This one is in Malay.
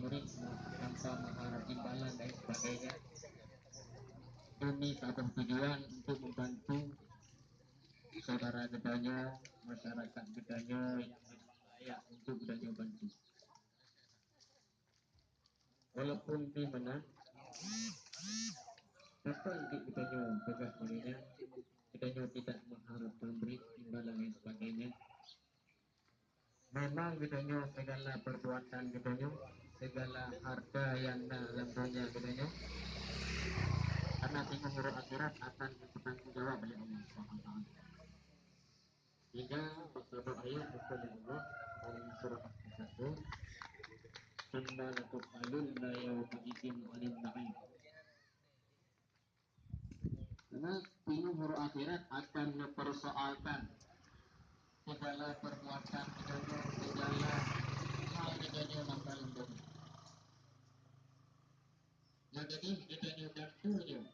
murid tanpa mengharap imbalan dan sebagainya, demi satu tujuan untuk membantu saudara gedanya, masyarakat gedanya yang layak untuk gedanya bantu. Walaupun di mana apa yang gedanya pegang dirinya, gedanya tidak mengharap memberi imbalan dan sebagainya. Memang gedanya segala perbuatan gedanya, segala harta yang dalam dunia gedanya, karena tinggal huruf akhirat akan bertanggung jawab oleh Allah SWT. Hingga beberapa ayat dari Allah dalam surah Al-Fatihah, "Inna latus'alunna yawma idzin 'anil na'im." Karena tinggal huruf akhirat akan mempersoalkan segala perbuatan gedanya, segala hal gedanya dalam dunia. Nah, jadi gedanya bantunya